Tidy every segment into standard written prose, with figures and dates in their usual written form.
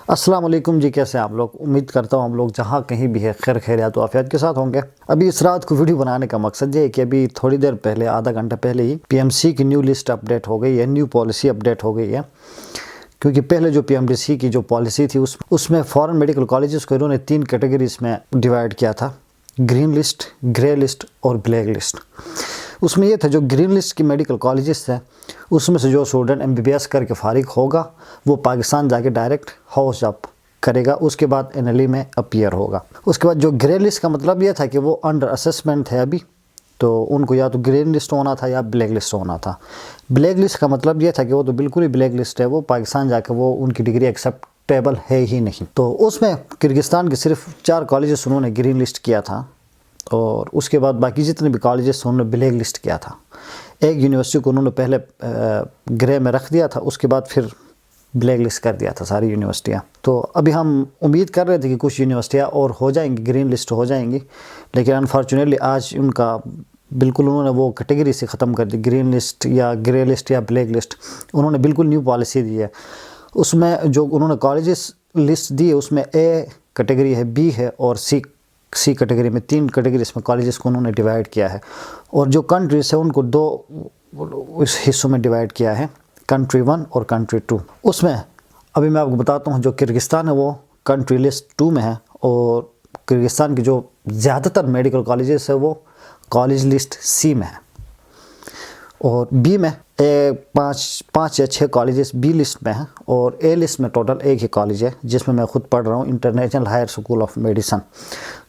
السلام علیکم جی، کیسے ہیں آپ لوگ؟ امید کرتا ہوں آپ لوگ جہاں کہیں بھی ہے خیر خیریات و عافیت کے ساتھ ہوں گے۔ ابھی اس رات کو ویڈیو بنانے کا مقصد یہ ہے کہ ابھی تھوڑی دیر پہلے، آدھا گھنٹہ پہلے ہی پی ایم سی کی نیو لسٹ اپڈیٹ ہو گئی ہے، نیو پالیسی اپڈیٹ ہو گئی ہے۔ کیونکہ پہلے جو پی ایم ڈی سی کی جو پالیسی تھی اس میں فارن میڈیکل کالجز کو انہوں نے 3 کیٹیگریز میں ڈیوائیڈ کیا تھا: گرین لسٹ، گرے لسٹ اور بلیک لسٹ۔ اس میں یہ تھا جو گرین لسٹ کی میڈیکل کالجز تھے، اس میں سے جو student M B B S کر کے فارغ ہوگا وہ پاکستان جا کے ڈائریکٹ ہاؤس جاب کرے گا، اس کے بعد این ایل ای میں اپیئر ہوگا۔ اس کے بعد جو گرے لسٹ کا مطلب یہ تھا کہ وہ انڈر اسسمنٹ ہے ابھی، تو ان کو یا تو گرین لسٹ ہونا تھا یا بلیک لسٹ ہونا تھا۔ بلیک لسٹ کا مطلب یہ تھا کہ وہ تو بالکل ہی بلیک لسٹ ہے، وہ پاکستان جا کے وہ ان کی ڈگری ایکسیپٹیبل ہے ہی نہیں۔ تو اس میں کرغزستان کے صرف 4 کالجز انہوں نے گرین لسٹ کیا تھا، اور اس کے بعد باقی جتنے بھی کالجز انہوں نے بلیک لسٹ کیا تھا۔ ایک یونیورسٹی کو انہوں نے پہلے گرے میں رکھ دیا تھا، اس کے بعد پھر بلیک لسٹ کر دیا تھا ساری یونیورسٹیاں۔ تو ابھی ہم امید کر رہے تھے کہ کچھ یونیورسٹیاں اور ہو جائیں گی، گرین لسٹ ہو جائیں گی، لیکن انفارچونیٹلی آج ان کا بالکل انہوں نے وہ کیٹیگری سے ختم کر دی، گرین لسٹ یا گرے لسٹ یا بلیک لسٹ۔ انہوں نے بالکل نیو پالیسی دی ہے۔ اس میں جو انہوں نے کالجز لسٹ دی ہے، اس میں اے کیٹیگری ہے، بی ہے اور سی کیٹیگری میں 3 کیٹیگریز میں کالجز کو انہوں نے ڈیوائیڈ کیا ہے، اور جو کنٹریز ہیں ان کو 2 اس حصوں میں ڈیوائیڈ کیا ہے، کنٹری 1 اور کنٹری 2۔ اس میں ابھی میں آپ کو بتاتا ہوں، جو کرغزستان ہے وہ کنٹری لسٹ 2 میں ہے، اور کرغزستان کی جو زیادہ تر میڈیکل کالجز ہے وہ کالج لسٹ سی میں ہے، اور بی میں 5 یا 6 کالجز بی لسٹ میں ہیں، اور اے لسٹ میں ٹوٹل ایک ہی کالج ہے جس میں میں خود پڑھ رہا ہوں، international higher school of medicine,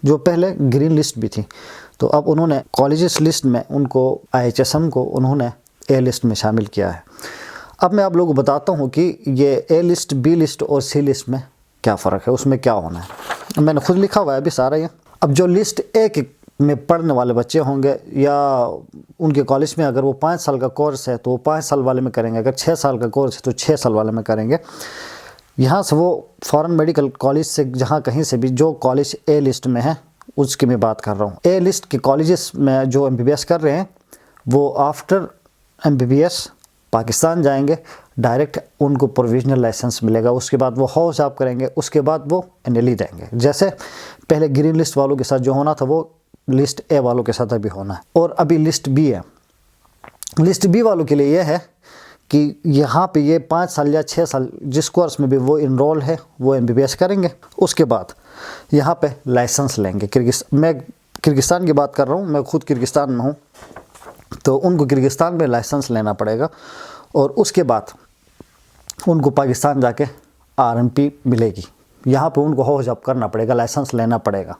جو پہلے گرین لسٹ بھی تھی۔ تو اب انہوں نے کالجز لسٹ میں ان کو IHSM کو انہوں نے اے لسٹ میں شامل کیا ہے۔ اب میں آپ لوگوں کو بتاتا ہوں کہ یہ اے لسٹ، بی لسٹ اور سی لسٹ میں کیا فرق ہے، اس میں کیا ہونا ہے۔ میں نے خود لکھا ہوا ہے ابھی سارا یہ۔ اب جو لسٹ اے میں پڑھنے والے بچے ہوں گے، یا ان کے کالج میں اگر وہ 5 سال کا کورس ہے تو وہ 5 سال والے میں کریں گے، اگر 6 سال کا کورس ہے تو 6 سال والے میں کریں گے۔ یہاں سے وہ فارن میڈیکل کالج سے جہاں کہیں سے بھی جو کالج اے لسٹ میں ہے اس کی میں بات کر رہا ہوں۔ اے لسٹ کے کالجز میں جو ایم بی بی ایس کر رہے ہیں وہ after M B B S Pakistan جائیں گے، ڈائریکٹ ان کو پروویژنل لائسنس ملے گا، اس کے بعد وہ ہاؤس جاب کریں گے، اس کے بعد وہ این ایل ای دیں گے۔ جیسے پہلے گرین لسٹ والوں کے ساتھ جو ہونا تھا وہ لسٹ اے والوں کے ساتھ ابھی ہونا ہے۔ اور ابھی لسٹ بی ہے۔ لسٹ بی والوں کے لیے یہ ہے کہ یہاں پہ یہ 5 سال یا 6 سال جس کورس میں بھی وہ انرول ہے وہ ایم بی بی ایس کریں گے، اس کے بعد یہاں پہ لائسنس لیں گے۔ میں کرغزستان کی بات کر رہا ہوں، میں خود کرغزستان میں ہوں، تو ان کو کرغزستان میں لائسنس لینا پڑے گا، اور اس کے بعد ان کو پاکستان جا کے RMP ملے گی، یہاں پہ ان کو ہاؤس جاب کرنا پڑے گا، لائسنس لینا پڑے گا۔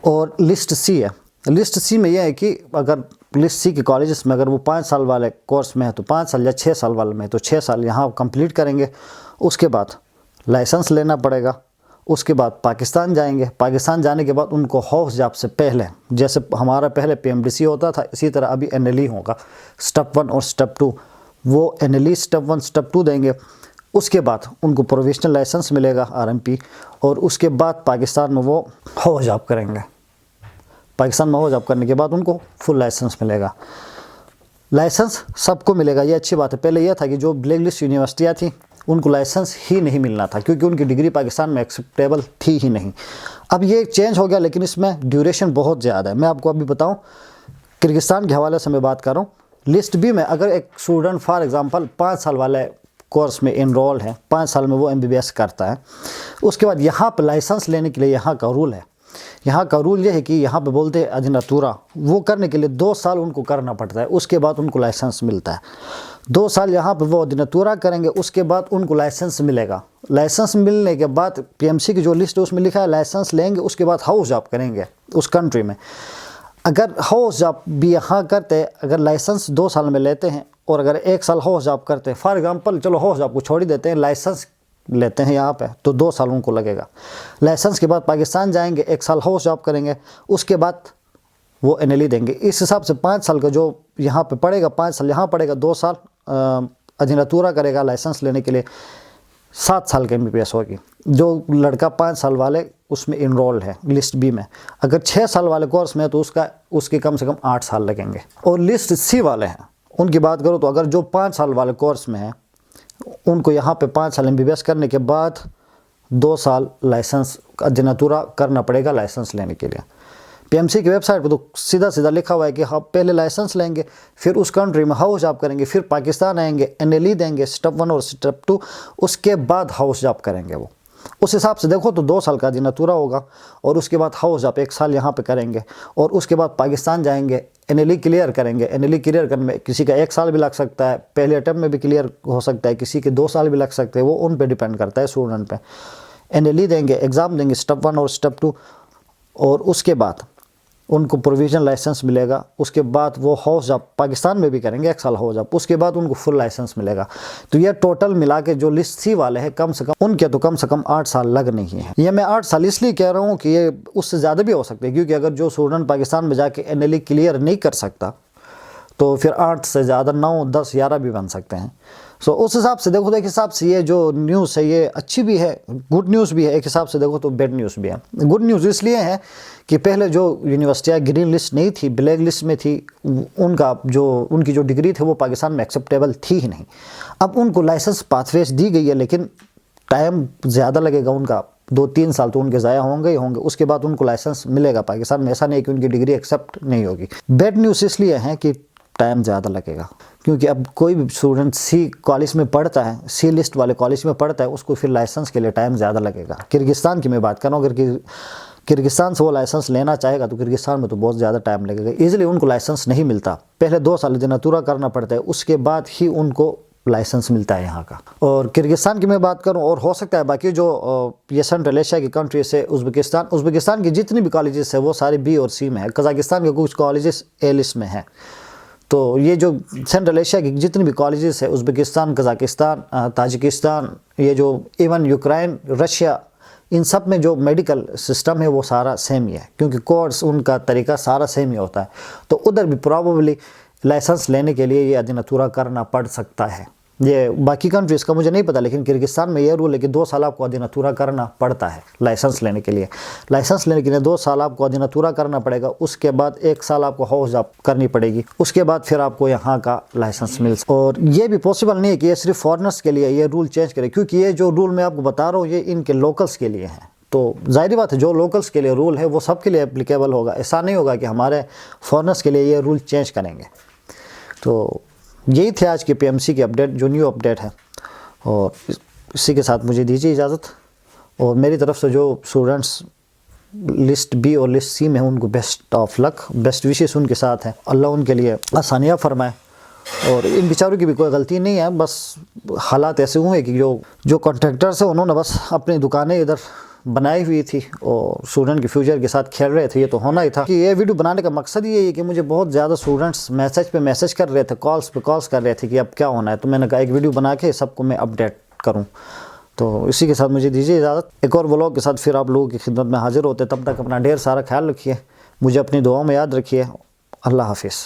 اور لسٹ سی ہے۔ لسٹ سی میں یہ ہے کہ اگر لسٹ سی کے کالجز میں اگر وہ 5 سال والے کورس میں ہے تو 5 سال، یا 6 سال والے میں ہے تو 6 سال یہاں کمپلیٹ کریں گے، اس کے بعد لائسنس لینا پڑے گا، اس کے بعد پاکستان جائیں گے۔ پاکستان جانے کے بعد ان کو ہاؤس جاب سے پہلے، جیسے ہمارا پہلے پی ایم ڈی سی ہوتا تھا، اسی طرح ابھی این ایل ای ہوگا، سٹیپ 1 اور سٹیپ 2۔ وہ N L E step 1 step 2 دیں گے، اس کے بعد ان کو پروویژنل لائسنس ملے گا RMP، اور اس کے بعد پاکستان میں وہ ہاؤس جاب کریں گے۔ پاکستان میں ہاؤس جاب کرنے کے بعد ان کو فل لائسنس ملے گا۔ لائسنس سب کو ملے گا، یہ اچھی بات ہے۔ پہلے یہ تھا کہ جو بلیک لسٹ یونیورسٹیاں تھیں ان کو لائسنس ہی نہیں ملنا تھا، کیونکہ ان کی ڈگری پاکستان میں ایکسیپٹیبل تھی ہی نہیں۔ اب یہ چینج ہو گیا، لیکن اس میں ڈیوریشن بہت زیادہ ہے۔ میں آپ کو ابھی بتاؤں، کرغزستان کے حوالے سے میں بات کر رہا ہوں۔ لسٹ بی میں اگر ایک اسٹوڈنٹ فار ایگزامپل 5 سال والے کورس میں انرول ہے، 5 سال میں وہ ایم بی بی ایس کرتا ہے، اس کے بعد یہاں پہ لائسنس لینے کے لیے یہاں کا رول ہے، یہاں کا رول یہ ہے کہ یہاں پہ بولتے ہیں اجناتورا، وہ کرنے کے لیے 2 سال ان کو کرنا پڑتا ہے، اس کے بعد ان کو لائسنس ملتا ہے۔ 2 سال یہاں پہ وہ اجناتورا کریں گے، اس کے بعد ان کو لائسنس ملے گا۔ لائسنس ملنے کے بعد پی ایم سی کی جو لسٹ ہے اس میں لکھا ہے لائسنس لیں گے، اس کے بعد ہاؤس جاب کریں گے اس کنٹری میں۔ اگر ہاؤس جاب بھی یہاں کرتے، اگر لائسنس 2 سال میں لیتے ہیں اور اگر 1 سال ہاؤس جاب کرتے ہیں، فار ایگزامپل چلو ہاؤس جاب کو چھوڑ ہی دیتے ہیں، لائسنس لیتے ہیں یہاں پہ تو 2 سال ان کو لگے گا۔ لائسنس کے بعد پاکستان جائیں گے، 1 سال ہاؤس جاب کریں گے، اس کے بعد وہ این ایل ای دیں گے۔ اس حساب سے 5 سال کا جو یہاں پہ پڑے گا، 5 سال یہاں پڑے گا، 2 سال اجناتورا کرے گا لائسنس لینے کے لیے، 7 سال کا ایم بی بی ایس ہوگی۔ جو لڑکا 5 سال والے اس میں انرول ہے لسٹ بی میں، اگر 6 سال والے کورس میں ہے تو اس کے کم سے کم 8 سال لگیں گے۔ اور لسٹ سی والے ہیں، ان کی بات کرو تو اگر جو 5 سال والے کورس میں ہے ان کو یہاں پہ 5 سال MBBS کرنے کے بعد 2 سال لائسنس ادیناتورا کرنا پڑے گا لائسنس لینے کے لیے۔ PMC کی ویب سائٹ پہ تو سیدھا لکھا ہوا ہے کہ آپ پہلے لائسنس لیں گے، پھر اس کنٹری میں ہاؤس جاب کریں گے، پھر پاکستان آئیں گے، NLE دیں گے اسٹیپ 1 اور اسٹیپ 2، اس کے بعد ہاؤس جاب کریں گے۔ وہ اس حساب سے دیکھو تو 2 سال کا ادیناتورا ہوگا، اور اس کے بعد ہاؤس جاب 1 سال یہاں پہ کریں گے، اور اس کے بعد پاکستان جائیں گے، NLE کلیئر کریں گے۔ NLE کلیئر کرنے میں کسی کا 1 سال بھی لگ سکتا ہے، پہلے اٹیمپٹ میں بھی کلیئر ہو سکتا ہے، کسی کے 2 سال بھی لگ سکتے ہیں، وہ ان پہ ڈیپینڈ کرتا ہے اسٹوڈنٹ پہ۔ NLE دیں گے، ایگزام دیں گے اسٹیپ 1 اور اسٹیپ 2، اور اس کے بعد ان کو پروویژنل لائسنس ملے گا۔ اس کے بعد وہ ہاؤس جاب پاکستان میں بھی کریں گے 1 سال ہاؤس جاب، اس کے بعد ان کو فل لائسنس ملے گا۔ تو یہ ٹوٹل ملا کے جو لسٹ سی والے ہیں کم سے کم ان کے تو کم سے کم 8 سال لگ نہیں ہے۔ یہ میں 8 سال اس لیے کہہ رہا ہوں کہ یہ اس سے زیادہ بھی ہو سکتے ہیں، کیونکہ اگر جو اسٹوڈنٹ پاکستان میں جا کے NLE کلیئر نہیں کر سکتا تو پھر 8 سے زیادہ 9 10 11 بھی بن سکتے ہیں۔ اس حساب سے دیکھو تو ایک حساب سے یہ جو نیوز ہے یہ اچھی بھی ہے، گڈ نیوز بھی ہے، ایک حساب سے دیکھو تو بیڈ نیوز بھی ہے۔ گڈ نیوز اس لیے ہے کہ پہلے جو یونیورسٹیاں گرین لسٹ نہیں تھی، بلیک لسٹ میں تھی، ان کی جو ڈگری تھی وہ پاکستان میں ایکسیپٹیبل تھی ہی نہیں۔ اب ان کو لائسنس پاتھ ویز دی گئی ہے، لیکن ٹائم زیادہ لگے گا، ان کا 2-3 سال تو ان کے ضائع ہوں گے، اس کے بعد ان کو لائسنس ملے گا پاکستان میں، ایسا نہیں کہ ان کی ڈگری ایکسیپٹ نہیں ہوگی۔ بیڈ نیوز اس لیے ہے کہ ٹائم زیادہ لگے گا، کیونکہ اب کوئی بھی اسٹوڈنٹ سی کالج میں پڑھتا ہے، سی لسٹ والے کالج میں پڑھتا ہے، اس کو پھر لائسنس کے لیے ٹائم زیادہ لگے گا۔ کرگستان کی میں بات کر رہا ہوں، اگر کرگستان سے وہ لائسنس لینا چاہے گا تو کرگستان میں تو بہت زیادہ ٹائم لگے گا، ایزیلی ان کو لائسنس نہیں ملتا، پہلے 2 سال ادیناتورا کرنا پڑتا ہے، اس کے بعد ہی ان کو لائسنس ملتا ہے یہاں کا۔ اور کرگستان کی میں بات کروں، اور ہو سکتا ہے باقی جو یہ سینٹرل ایشیا کی کنٹریز ہے، ازبکستان کی جتنی بھی کالجز ہے وہ سارے B اور C میں ہے، قزاقستان کے کچھ کالجز A لسٹ میں ہیں۔ تو یہ جو سینٹرل ایشیا کی جتنی بھی کالجز ہے، ازبکستان، قزاقستان، تاجکستان، یہ جو ایون یوکرائن، رشیا، ان سب میں جو میڈیکل سسٹم ہے وہ سارا سیم ہی ہے، کیونکہ کورس ان کا طریقہ سارا سیم ہی ہوتا ہے۔ تو ادھر بھی پروبیبلی لائسنس لینے کے لیے یہ ادیناتورا کرنا پڑ سکتا ہے۔ یہ باقی کنٹریز کا مجھے نہیں پتا، لیکن کرگستان میں یہ رول ہے کہ 2 سال آپ کو ادیناتورا کرنا پڑتا ہے لائسنس لینے کے لیے۔ لائسنس لینے کے لیے 2 سال آپ کو ادیناتورا کرنا پڑے گا، اس کے بعد 1 سال آپ کو ہاؤس جاب کرنی پڑے گی، اس کے بعد پھر آپ کو یہاں کا لائسنس مل سکتا ہے۔ اور یہ بھی پاسبل نہیں ہے کہ یہ صرف فارنرز کے لیے یہ رول چینج کرے، کیونکہ یہ جو رول میں آپ کو بتا رہا ہوں یہ ان کے لوکلز کے لیے ہیں۔ تو ظاہری بات ہے جو لوکلز کے لیے رول ہے وہ سب کے لیے اپلیکیبل ہوگا، ایسا نہیں ہوگا کہ ہمارے فارنرز کے لیے یہ رول چینج کریں گے۔ تو یہی تھے آج کی PMC کی اپڈیٹ، جو نیو اپڈیٹ ہے، اور اسی کے ساتھ مجھے دیجیے اجازت، اور میری طرف سے جو اسٹوڈنٹس لسٹ B اور لسٹ C میں ہیں ان کو best of luck, best wishes ان کے ساتھ ہیں، اللہ ان کے لیے آسانیاں فرمائے، اور ان بیچاروں کی بھی کوئی غلطی نہیں ہے، بس حالات ایسے ہوئے کہ جو کانٹریکٹرز ہیں انہوں نے بس اپنی دکانیں ادھر بنائی ہوئی تھی اور اسٹوڈنٹ کے فیوچر کے ساتھ کھیل رہے تھے، یہ تو ہونا ہی تھا۔ کہ یہ ویڈیو بنانے کا مقصد یہ ہے کہ مجھے بہت زیادہ اسٹوڈنٹس میسج پہ میسج کر رہے تھے، کالز پہ کالز کر رہے تھے کہ اب کیا ہونا ہے، تو میں نے کہا ایک ویڈیو بنا کے سب کو میں اپڈیٹ کروں۔ تو اسی کے ساتھ مجھے دیجیے اجازت، ایک اور ولاگ کے ساتھ پھر آپ لوگوں کی خدمت میں حاضر ہوتے، تب تک اپنا ڈھیر سارا خیال رکھیے، مجھے اپنی دعاؤں میں یاد رکھیے، اللہ حافظ۔